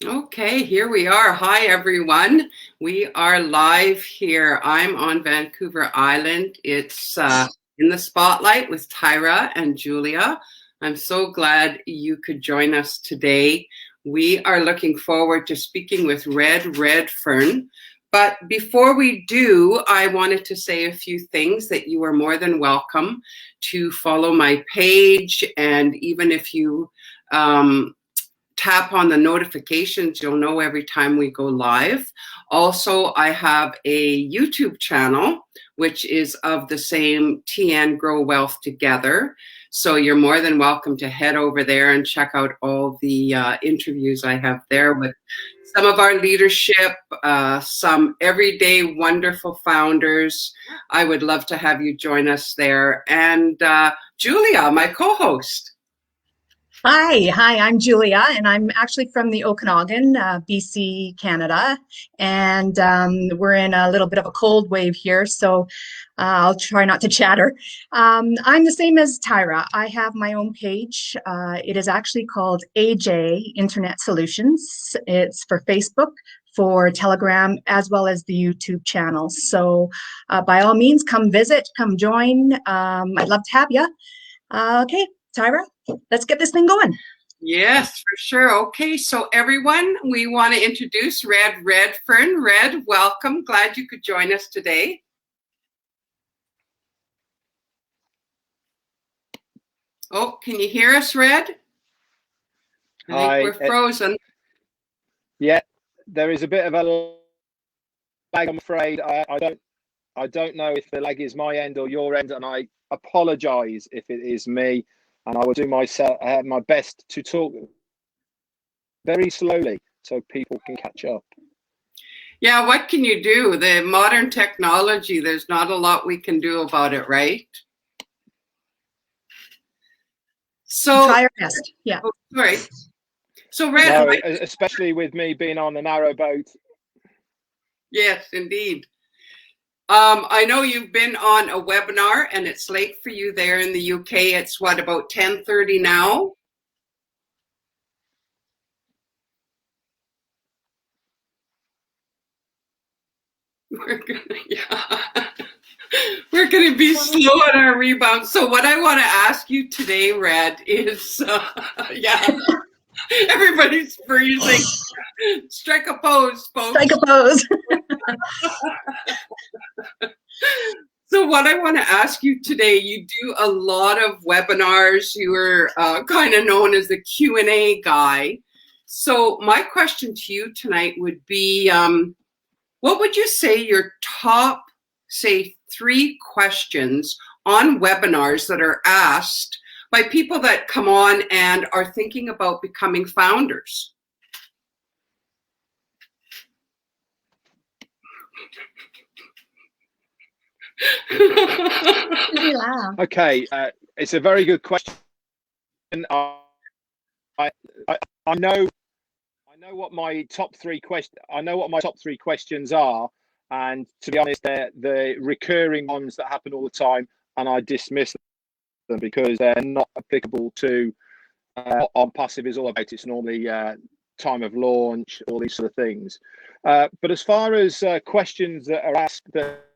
Okay, here we are. Hi, everyone. We are live here. I'm on Vancouver Island. It's in the spotlight with Tyra and Julia. I'm so glad you could join us today. We are looking forward to speaking with Red Redfern. But before we do, I wanted to say a few things that you are more than welcome to follow my page. And even if you tap on the notifications, you'll know every time we go live. Also, I have a YouTube channel, which is of the same TN Grow Wealth Together. So you're more than welcome to head over there and check out all the interviews I have there with some of our leadership, some everyday wonderful founders. I would love to have you join us there. And Julia, my co-host. Hi, I'm Julia, and I'm actually from the Okanagan, BC, Canada, and we're in a little bit of a cold wave here, so I'll try not to chatter. I'm the same as Tyra. I have my own page. It is actually called AJ Internet Solutions. It's for Facebook, for Telegram, as well as the YouTube channel. So by all means, come visit, come join. I'd love to have you. Okay, Tyra, let's get this thing going. Yes, for sure. Okay, so everyone, we want to introduce Red Redfern. Red, welcome. Glad you could join us today. Oh, can you hear us, Red? I think we're frozen. Yeah, there is a bit of a lag, I'm afraid. I don't know if the lag is my end or your end, and I apologize if it is me. And I will do my best to talk very slowly so people can catch up. Yeah, what can you do? The modern technology, there's not a lot we can do about it, right? So try our best. Yeah. Oh, sorry. So Red, no, especially with me being on the narrow boat. Yes, indeed. I know you've been on a webinar and it's late for you there in the UK. It's what, about 10:30 now? We're gonna be slow on our rebound. So what I want to ask you today, Red, is everybody's freezing. Strike a pose, folks. Strike a pose. So what I want to ask you today, you do a lot of webinars. You are kind of known as the Q&A guy. So my question to you tonight would be, what would you say your top, say, 3 questions on webinars that are asked by people that come on and are thinking about becoming founders? Okay, it's a very good question. I know what my top 3 questions. I know what my top 3 questions are, and to be honest, they're the recurring ones that happen all the time, and I dismiss them because they're not applicable to what OnPassive is all about. It's normally time of launch, all these sort of things. But as far as questions that are asked that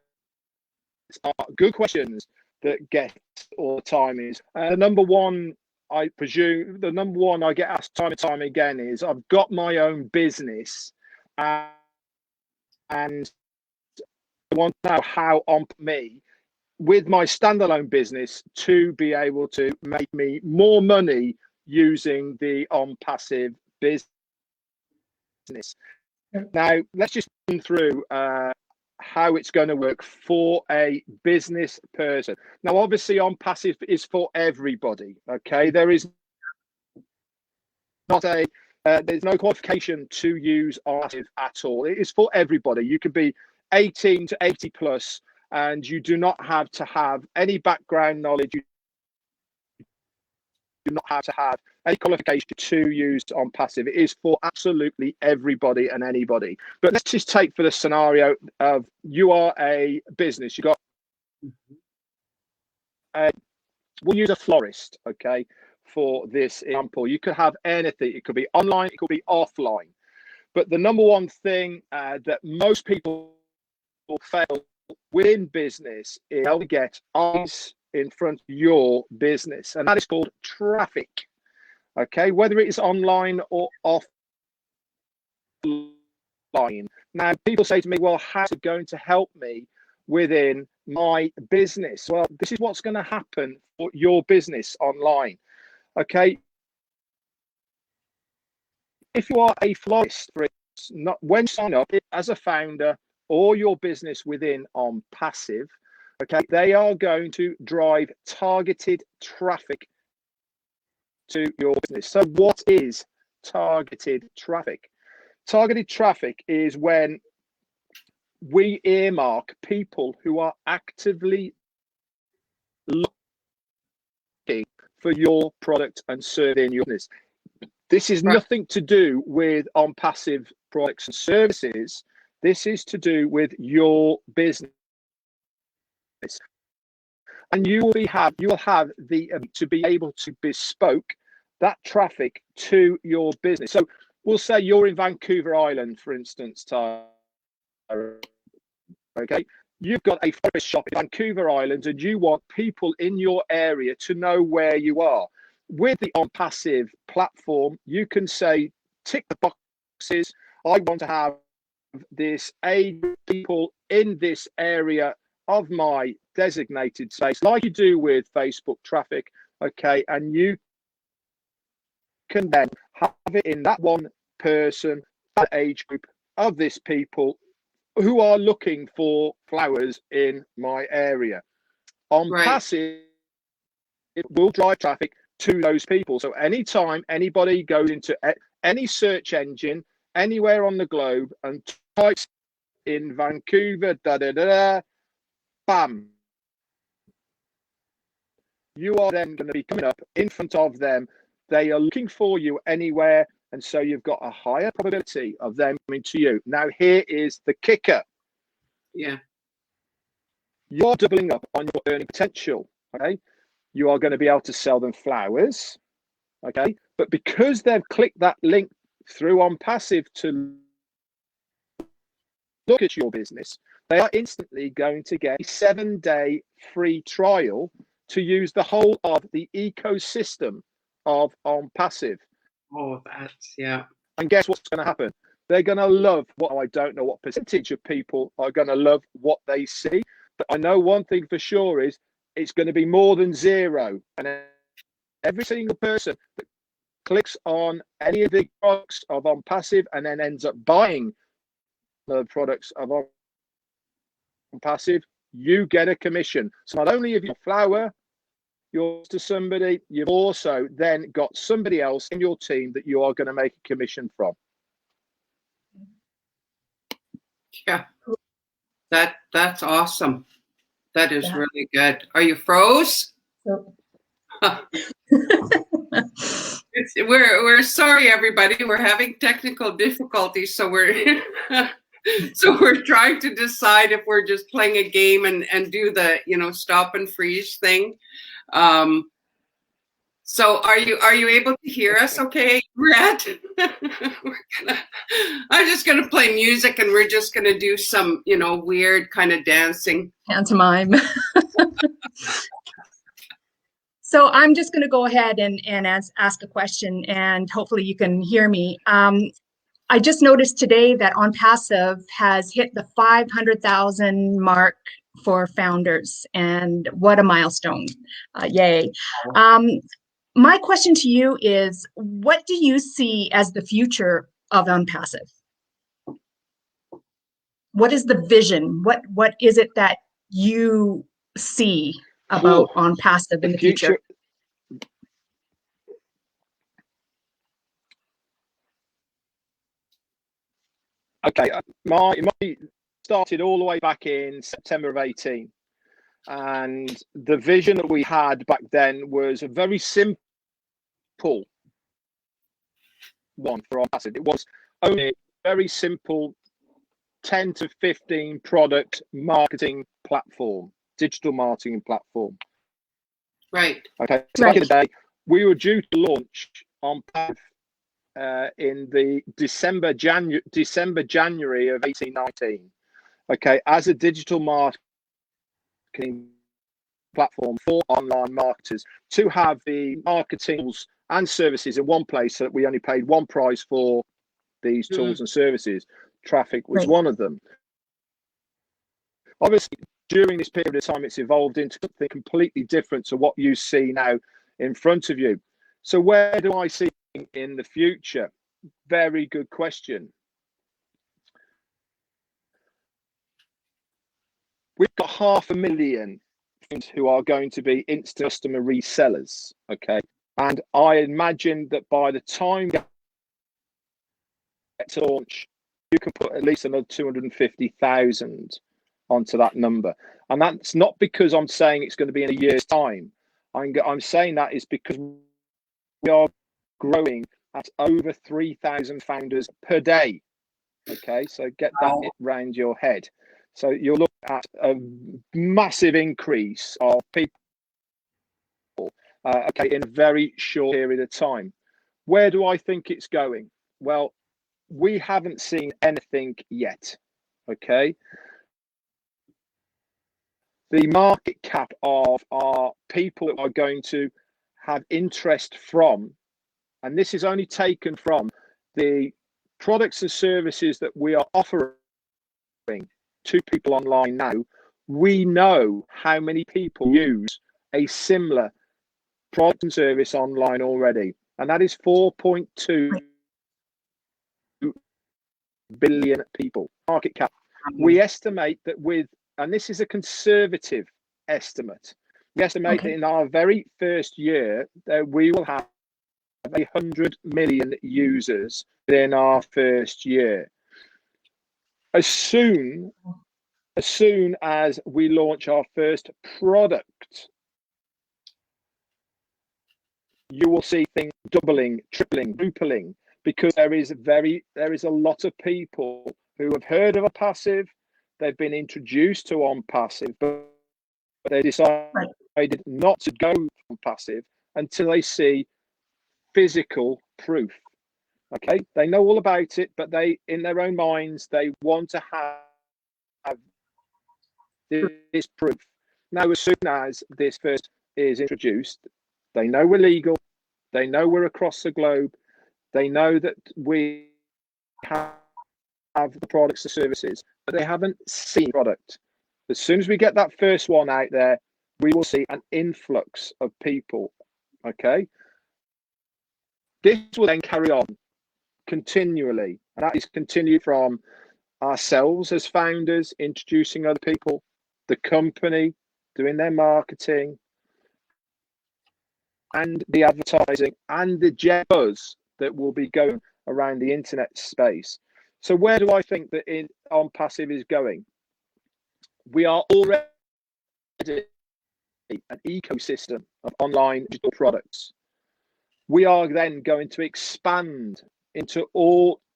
are good questions that get all the time is the number one. I presume the number one I get asked time and time again is, I've got my own business and I want to know how on me with my standalone business to be able to make me more money using the OnPassive business. Now, let's just run through how it's going to work for a business person. Now, obviously, OnPassive is for everybody. Okay, there is not there's no qualification to use OnPassive at all. It is for everybody. You could be 18 to 80 plus, and you do not have to have any background knowledge. You do not have to have any qualification to use OnPassive. It is for absolutely everybody and anybody. But let's just take for the scenario of you are a business. You got we'll use a florist, okay, for this example. You could have anything. It could be online, it could be offline. But the number one thing that most people fail within business is how to get eyes in front of your business, and that is called traffic. Okay, whether it is online or offline. Now, people say to me, well, how's it going to help me within my business? Well, this is what's going to happen for your business online. Okay, if you are a florist, for instance, not when you sign up as a founder or your business within OnPassive, okay, they are going to drive targeted traffic to your business. So what is targeted traffic? Targeted traffic is when we earmark people who are actively looking for your product and service in your business. This is nothing to do with OnPassive products and services. This is to do with your business. And you will have the to be able to bespoke that traffic to your business. So we'll say you're in Vancouver Island, for instance, Tyra. Okay, you've got a florist shop in Vancouver Island, and you want people in your area to know where you are. With the OnPassive platform, you can say, tick the boxes. I want to have this 8 people in this area of my designated space, like you do with Facebook traffic. Okay, and you can then have it in that one person, that age group of this people who are looking for flowers in my area. OnPassive, it will drive traffic to those people. So anytime anybody goes into any search engine anywhere on the globe and types in Vancouver, bam, you are then going to be coming up in front of them. They are looking for you anywhere, and so you've got a higher probability of them coming to you. Now, here is the kicker. Yeah. You're doubling up on your earning potential. Okay, you are going to be able to sell them flowers. Okay, but because they've clicked that link through OnPassive to look at your business, they are instantly going to get a 7-day free trial to use the whole of the ecosystem of OnPassive. Oh, that's, yeah. And guess what's going to happen? They're going to love what, I don't know what percentage of people are going to love what they see, but I know one thing for sure is it's going to be more than zero. And every single person that clicks on any of the products of OnPassive and then ends up buying the products of OnPassive, you get a commission. So not only have you a flower yours to somebody, you've also then got somebody else in your team that you are going to make a commission from. Yeah, that's awesome. That is really good. Are you froze? We're sorry, everybody. We're having technical difficulties, so we're we're trying to decide if we're just playing a game and do the stop and freeze thing. So are you able to hear us okay, Red? I'm just gonna play music and we're just gonna do some weird kind of dancing. Pantomime. So I'm just going to go ahead and ask a question, and hopefully you can hear me. I just noticed today that OnPassive has hit the 500,000 mark for founders, and what a milestone. Yay. My question to you is, what do you see as the future of OnPassive? What is the vision? What is it that you see about OnPassive in the future? Okay, my started all the way back in September of 18, and the vision that we had back then was a very simple one for OnPassive. It was only a very simple 10 to 15 product marketing platform, digital marketing platform. Right. Okay. So back in the day, we were due to launch OnPassive in the December, January of 1819. Okay, as a digital marketing platform for online marketers to have the marketing tools and services in one place, so that we only paid one price for these tools and services. Traffic was one of them. Obviously, during this period of time, it's evolved into something completely different to what you see now in front of you. So where do I see in the future? Very good question. We've got 500,000 who are going to be instant customer resellers, okay? And I imagine that by the time you get to launch, you can put at least another 250,000 onto that number. And that's not because I'm saying it's going to be in a year's time. I'm saying that is because we are growing at over 3,000 founders per day. Okay, so get that round your head. So you'll look at a massive increase of people, okay, in a very short period of time. Where do I think it's going? Well, we haven't seen anything yet. Okay. The market cap of our people that are going to have interest from, and this is only taken from the products and services that we are offering to people online now. We know how many people use a similar product and service online already, and that is 4.2 billion people market cap. We estimate that with, and this is a conservative estimate, we estimate that in our very first year that we will have 100 million users within our first year. As soon as we launch our first product, you will see things doubling, tripling, quadrupling, because there is a lot of people who have heard of OnPassive, they've been introduced to OnPassive, but they decided not to go to OnPassive until they see physical proof. Okay, they know all about it, but they, in their own minds, they want to have this proof. Now, as soon as this first is introduced, they know we're legal, they know we're across the globe, they know that we have the products and services, but they haven't seen product. As soon as we get that first one out there, we will see an influx of people. Okay, this will then carry on continually, and that is continued from ourselves as founders introducing other people, the company doing their marketing, and the advertising, and the buzz that will be going around the internet space. So where do I think that OnPassive is going? We are already an ecosystem of online digital products. We are then going to expand into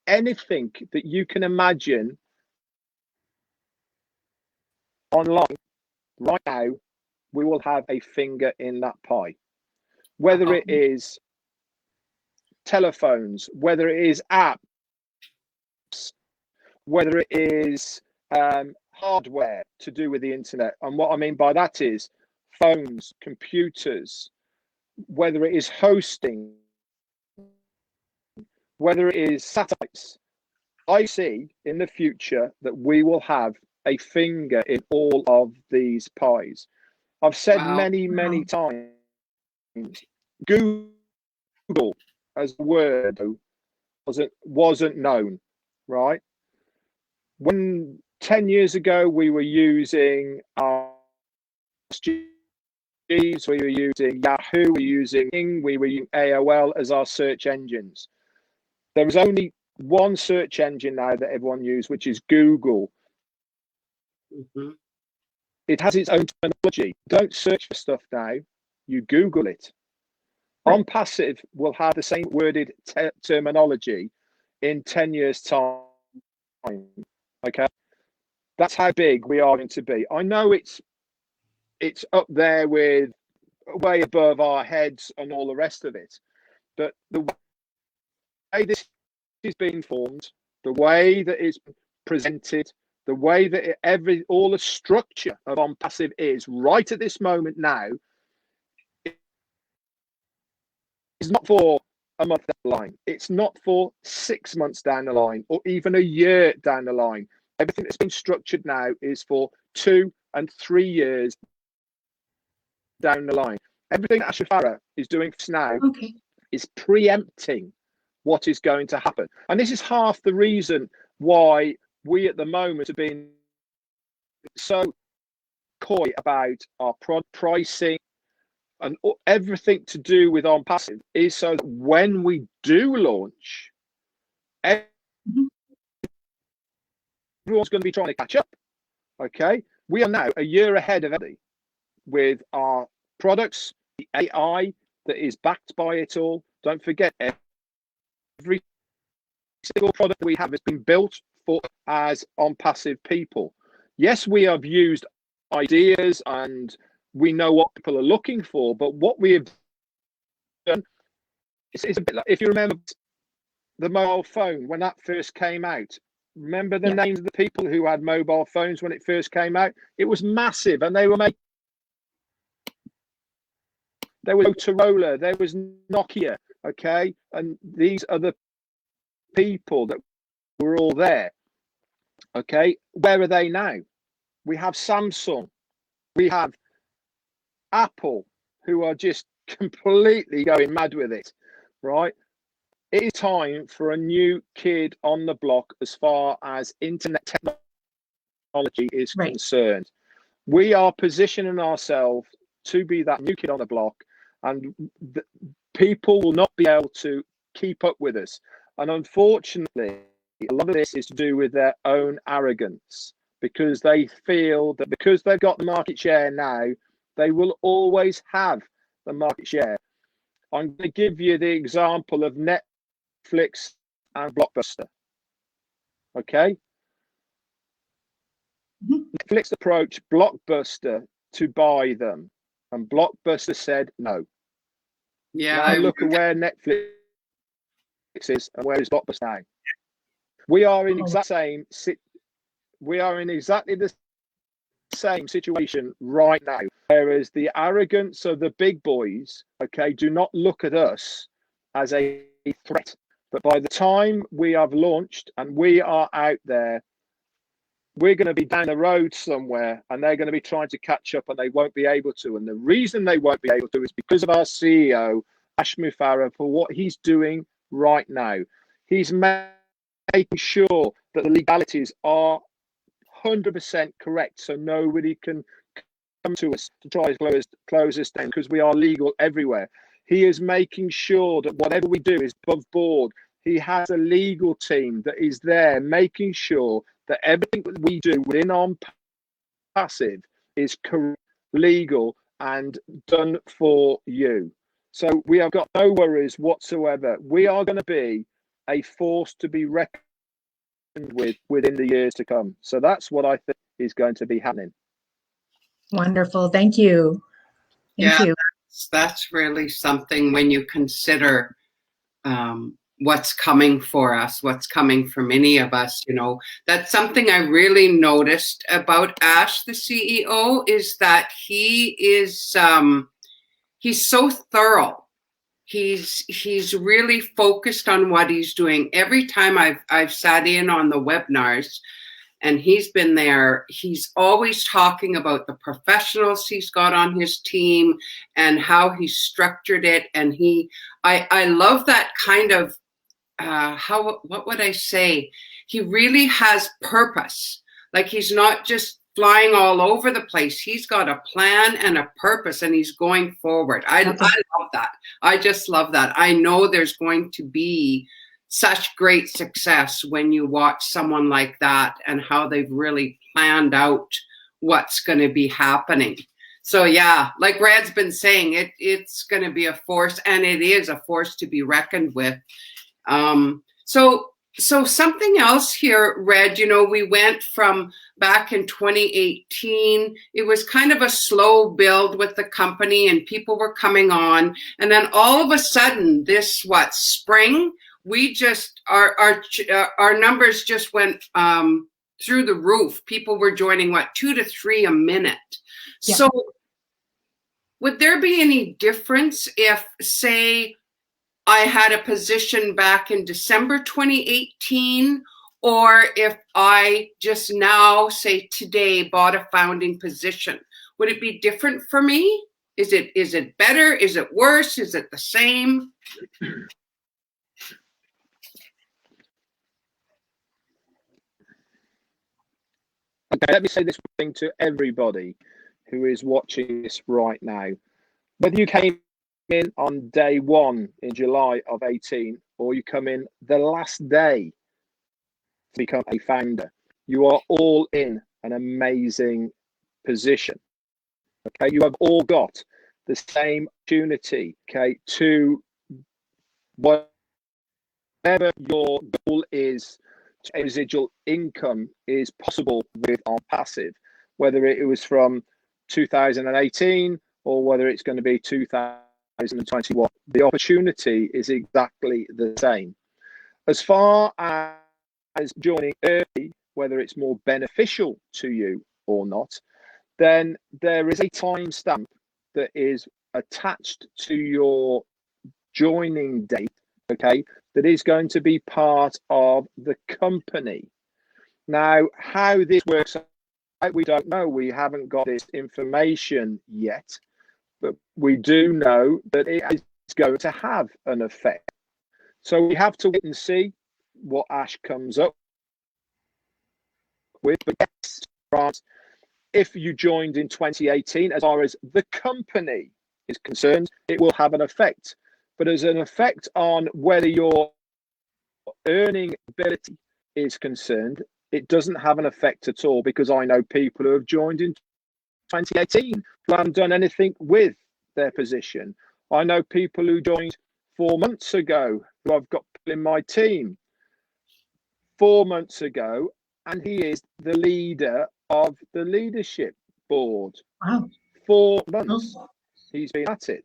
anything that you can imagine online. Right now, we will have a finger in that pie. Whether it is telephones, whether it is apps, whether it is hardware to do with the internet. And what I mean by that is phones, computers, whether it is hosting, whether it is satellites. I see in the future that we will have a finger in all of these pies. I've said many times, Google as a word wasn't known, right? When 10 years ago we were using our we were using Yahoo, we were using Bing, we were using AOL as our search engines. There is only one search engine now that everyone uses, which is Google. Mm-hmm. It has its own terminology. Don't search for stuff now, you Google it. Right. OnPassive will have the same worded terminology in 10 years' time. Okay, that's how big we are going to be. I know it's up there with way above our heads and all the rest of it, but the this is being formed, the way that it's presented, the way that all the structure of OnPassive is right at this moment now is not for a month down the line. It's not for 6 months down the line or even a year down the line. Everything that's been structured now is for 2 and 3 years down the line. Everything that Ashifara is doing now is preempting what is going to happen. And this is half the reason why we at the moment have been so coy about our pricing and everything to do with OnPassive, is so that when we do launch, everyone's going to be trying to catch up. Okay, we are now a year ahead of everybody with our products, the AI that is backed by it all. Don't forget, every single product we have has been built for as OnPassive people. Yes, we have used ideas and we know what people are looking for, but what we have done is a bit like, if you remember the mobile phone when that first came out. Remember the names of the people who had mobile phones when it first came out? It was massive, and they were making. There was Motorola, there was Nokia, okay, and these other people that were all there. Okay, where are they now? We have Samsung, we have Apple, who are just completely going mad with it, right? It is time for a new kid on the block as far as internet technology is concerned. We are positioning ourselves to be that new kid on the block, and people will not be able to keep up with us. And unfortunately, a lot of this is to do with their own arrogance, because they feel that because they've got the market share now, they will always have the market share. I'm going to give you the example of Netflix and Blockbuster. Okay? Netflix approached Blockbuster to buy them, and Blockbuster said no. Yeah. Now look at where Netflix is and where is Blockbuster now. We are in exactly the same situation right now. Whereas the arrogance of the big boys, okay, do not look at us as a threat. But by the time we have launched and we are out there, we're going to be down the road somewhere, and they're going to be trying to catch up, and they won't be able to. And the reason they won't be able to is because of our CEO, Ash Mufareh, for what he's doing right now. He's making sure that the legalities are 100% correct, so nobody can come to us to try to close us down, because we are legal everywhere. He is making sure that whatever we do is above board. He has a legal team that is there making sure that everything that we do within OnPassive is correct, legal, and done for you. So we have got no worries whatsoever. We are going to be a force to be reckoned with within the years to come. So that's what I think is going to be happening. Wonderful. Thank you. Thank you. That's really something when you consider what's coming for us, what's coming for many of us. You know, that's something I really noticed about Ash, the CEO, is that he is he's so thorough. He's really focused on what he's doing. Every time I've sat in on the webinars and he's been there, he's always talking about the professionals he's got on his team and how he's structured it. And I love that kind of what would I say? He really has purpose. Like, he's not just flying all over the place. He's got a plan and a purpose, and he's going forward. I love that. I just love that. I know there's going to be such great success when you watch someone like that and how they've really planned out what's going to be happening. So yeah, like Red's been saying, it's going to be a force, and it is a force to be reckoned with. So something else here, Red, you know, we went from back in 2018, it was kind of a slow build with the company and people were coming on. And then all of a sudden this, spring, we just our numbers just went through the roof. People were joining 2 to 3 a minute. Yeah. So would there be any difference if, say, I had a position back in December 2018, or if I just now, say today, bought a founding position? Would it be different for me? Is it better? Is it worse? Is it the same? Okay, let me say this thing to everybody who is watching this right now. Whether you came in on day 1 in July of 18, or you come in the last day to become a founder, you are all in an amazing position. Okay, you have all got the same opportunity, okay, to whatever your goal is, residual income is possible with OnPassive, whether it was from 2018 or whether it's going to be 2021. The opportunity is exactly the same. As far as joining early, whether it's more beneficial to you or not, then there is a timestamp that is attached to your joining date, okay, that is going to be part of the company. Now, how this works out, we don't know. We haven't got this information yet, but we do know that it is going to have an effect. So we have to wait and see what Ash comes up with. But yes, right, if you joined in 2018, as far as the company is concerned, it will have an effect. But as an effect on whether your earning ability is concerned, it doesn't have an effect at all, because I know people who have joined in 2018 who haven't done anything with their position. I know people who joined 4 months ago, who I've got in my team 4 months ago, and he is the leader of the leadership board. Wow. 4 months he's been at it,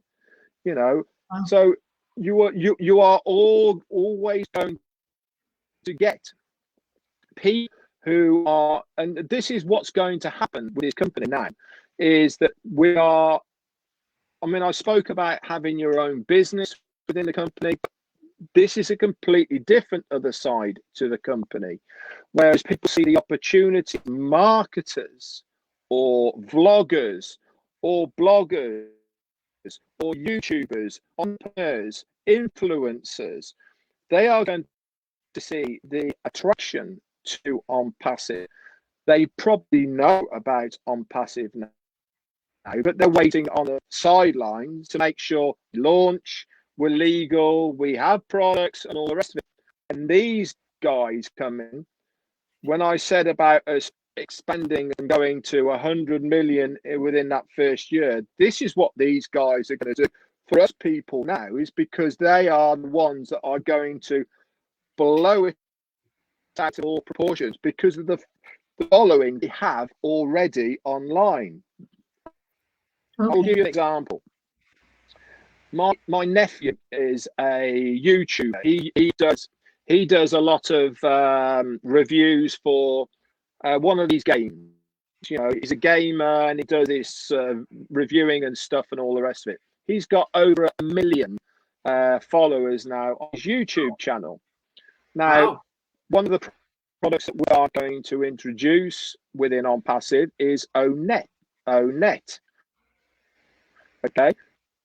you know. Wow. So you are always going to get people who are, and this is what's going to happen with this company now, is that we are, I mean, I spoke about having your own business within the company. This is a completely different other side to the company, whereas people see the opportunity, marketers or vloggers or bloggers or YouTubers, entrepreneurs, influencers, they are going to see the attraction to OnPassive. They probably know about OnPassive now, but they're waiting on the sidelines to make sure we launch, we're legal, we have products and all the rest of it. And these guys come in. When I said about us expanding and going to 100 million within that first year, this is what these guys are going to do for us people now, is because they are the ones that are going to blow it out of all proportions because of the following they have already online. Okay. I'll give you an example. My nephew is a YouTuber. He does a lot of reviews for one of these games. You know, he's a gamer and he does this reviewing and stuff and all the rest of it. He's got over 1 million followers now on his YouTube channel. Now, Wow. one of the products that we are going to introduce within OnPassive is ONet. Okay,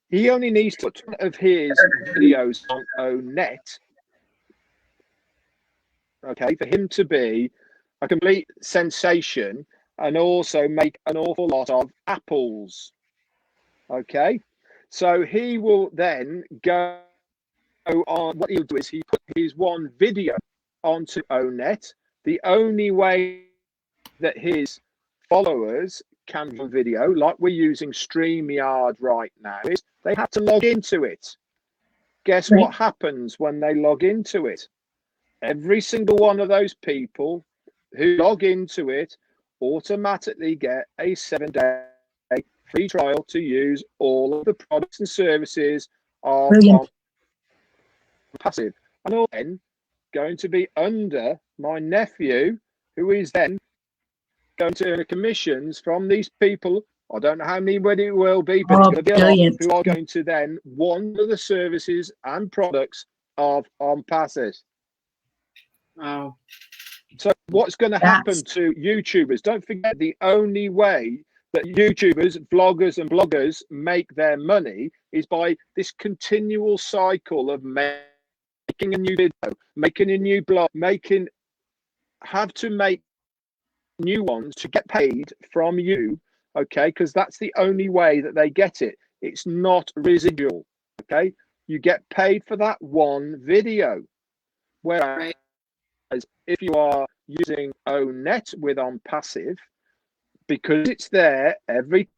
he only needs to put one of his videos on ONet, okay, for him to be a complete sensation and also make an awful lot of apples. Okay, so he will then go on, what he'll do is he put his one video onto ONet. The only way that his followers can view video, like we're using StreamYard right now, is they have to log into it. Guess what happens when they log into it? Every single one of those people who log into it automatically get a 7-day free trial to use all of the products and services of OnPassive. and all then going to be under my nephew, who is then going to earn commissions from these people. I don't know how many it will be, but it's Oh, going to be a lot, brilliant. who are going to then want the services and products of OnPassive. Wow. So what's going to happen to YouTubers? Don't forget, the only way that YouTubers, vloggers and bloggers make their money is by this continual cycle of making a new video, making a new blog, have to make new ones to get paid from you, okay? Because that's the only way that they get it. It's not residual, okay? You get paid for that one video. Whereas if you are using ONET with OnPassive, because it's there every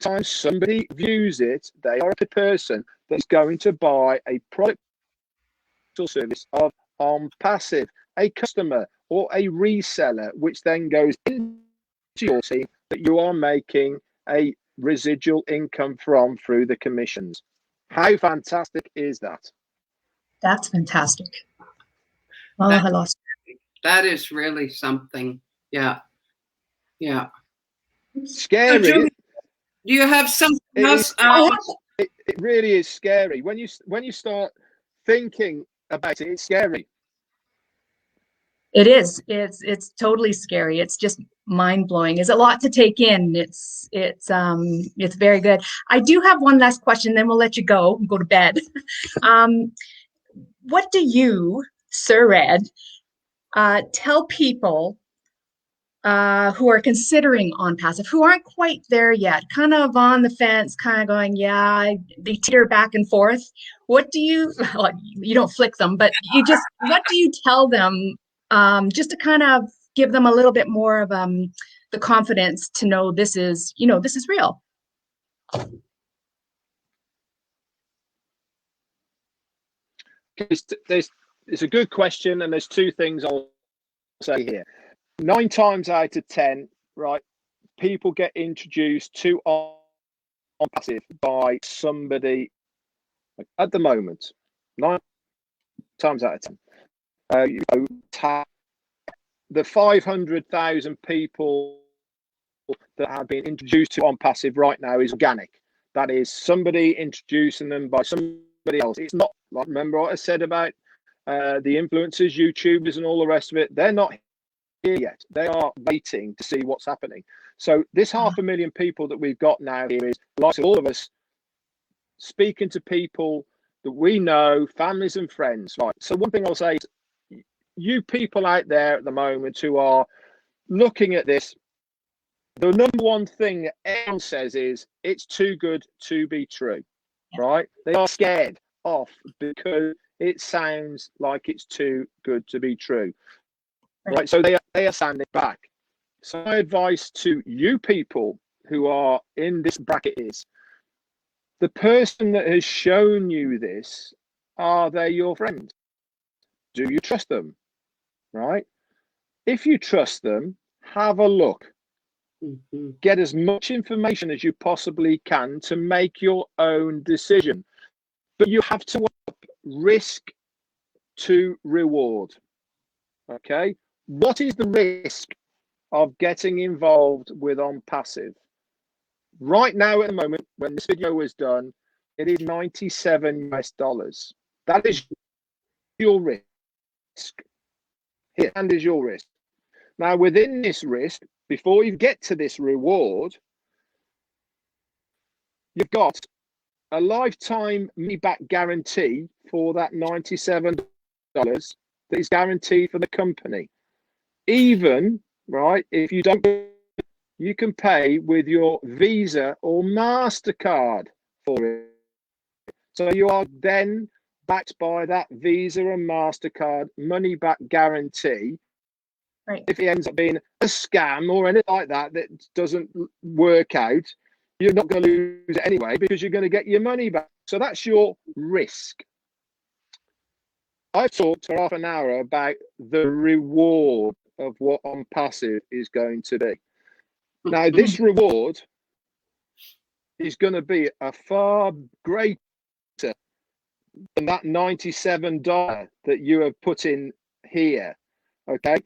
time somebody views it, they are the person that's going to buy a product or service of OnPassive, a customer or a reseller, which then goes into your team that you are making a residual income from through the commissions. How fantastic is that? That's fantastic. Oh, I lost. That is really something. Yeah. Yeah. Scary. So, Julie, do you have something else? It really is scary. When you start thinking about it, it's scary. It is. It's totally scary. It's just mind blowing. It's a lot to take in. It's very good. I do have one last question, then we'll let you go to bed. What do you, Sir Red, tell people who are considering OnPassive, who aren't quite there yet, kind of on the fence, kind of going, yeah, they teeter back and forth. What do you, well, you don't flick them, but what do you tell them just to kind of give them a little bit more of the confidence to know this is real? It's a good question, and there's two things I'll say here. 9 times out of 10, right, people get introduced to OnPassive by somebody at the moment. 9 times out of 10. The 500,000 people that have been introduced to OnPassive right now is organic. That is somebody introducing them by somebody else. It's not like, remember what I said about the influencers, YouTubers, and all the rest of it. They're not here yet. They are waiting to see what's happening. So this 500,000 people that we've got now here is, like all of us, speaking to people that we know, families and friends. Right. So one thing I'll say is, you people out there at the moment who are looking at this, the number one thing that everyone says is it's too good to be true, right? They are scared off because it sounds like it's too good to be true, right? So they are standing back. So my advice to you people who are in this bracket is, the person that has shown you this, are they your friend? Do you trust them, right? If you trust them, have a look. Get as much information as you possibly can to make your own decision. But you have to up risk to reward. Okay? What is the risk of getting involved with OnPassive? Right now, at the moment, when this video was done, it is $97 US. That is your risk. Here, and is your risk. Now, within this risk, before you get to this reward, you've got a lifetime money back guarantee for that $97 that is guaranteed for the company. Even, right, if you don't, you can pay with your Visa or MasterCard for it. So you are then backed by that Visa and MasterCard money back guarantee. Right. If it ends up being a scam or anything like that that doesn't work out, you're not going to lose it anyway because you're going to get your money back. So that's your risk. I've talked for half an hour about the reward of what OnPassive is going to be. Now, this reward is going to be a far greater than that $97 that you have put in here. Okay,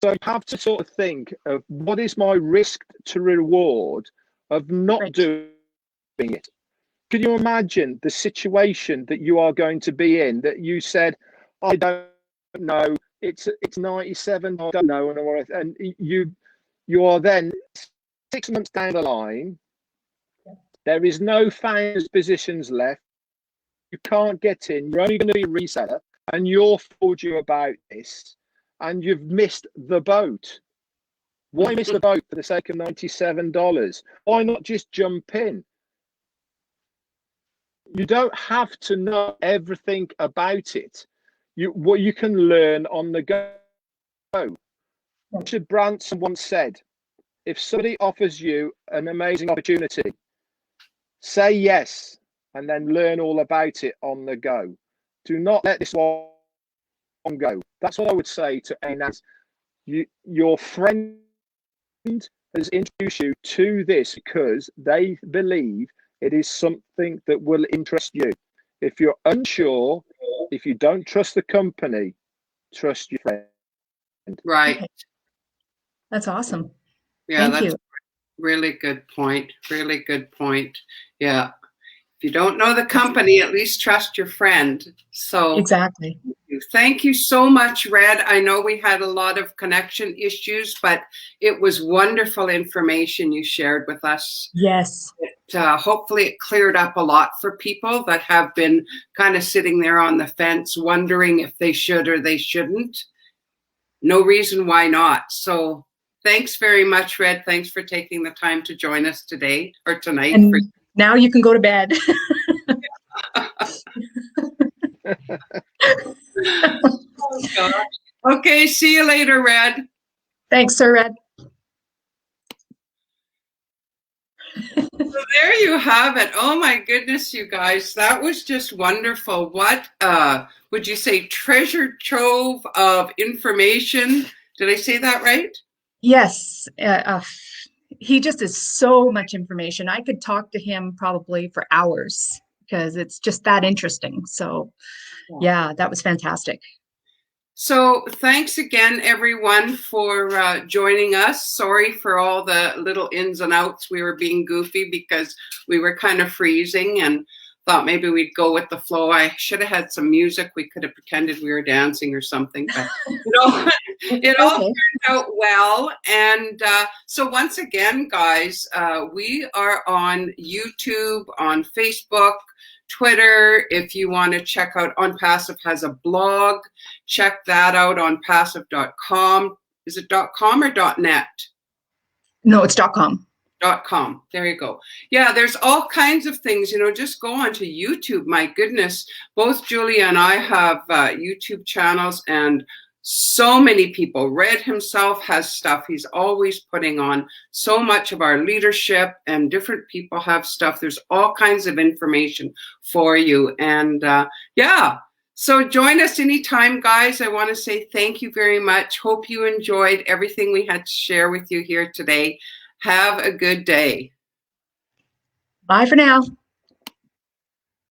so you have to sort of think of what is my risk to reward of not doing it. Can you imagine the situation that you are going to be in, that you said, I don't know, it's 97, I don't know, and you are then 6 months down the line, there is no founders positions left, you can't get in, you're only going to be a reseller, and you're told you about this, and you've missed the boat. Why miss the boat for the sake of $97? Why not just jump in? You don't have to know everything about it. What you can learn on the go. Richard Branson once said, if somebody offers you an amazing opportunity, say yes and then learn all about it on the go. Do not let this one go. That's what I would say to anyone. Your friend has introduced you to this because they believe it is something that will interest you. If you're unsure, if you don't trust the company, trust your friend. Right. Okay. That's awesome. Yeah, Thank you. Really good point. Really good point. Yeah. If you don't know the company, at least trust your friend. So Exactly. thank you so much, Red. I know we had a lot of connection issues, but it was wonderful information you shared with us. Yes. Hopefully it cleared up a lot for people that have been kind of sitting there on the fence, wondering if they should or they shouldn't. No reason why not. So thanks very much, Red. Thanks for taking the time to join us today or tonight. And now you can go to bed. Oh, gosh. Okay, see you later, Red. Thanks, Sir Red. So there you have it. Oh my goodness, you guys. That was just wonderful. What would you say, treasure trove of information? Did I say that right? Yes. He just is so much information. I could talk to him probably for hours because it's just that interesting. So yeah, that was fantastic. So thanks again, everyone, for joining us. Sorry for all the little ins and outs. We were being goofy because we were kind of freezing and thought maybe we'd go with the flow. I should have had some music. We could have pretended we were dancing or something, but it all turned out well. And so once again, guys, we are on YouTube, on Facebook, Twitter. If you want to check out OnPassive has a blog, check that out on passive.com. Is it .com or .net? No, it's .com. .com. There you go. Yeah, there's all kinds of things, just go onto YouTube. My goodness, both Julia and I have YouTube channels, and so many people. Red himself has stuff he's always putting on. So much of our leadership and different people have stuff. There's all kinds of information for you. And yeah, so join us anytime, guys. I want to say thank you very much. Hope you enjoyed everything we had to share with you here today. Have a good day. Bye for now.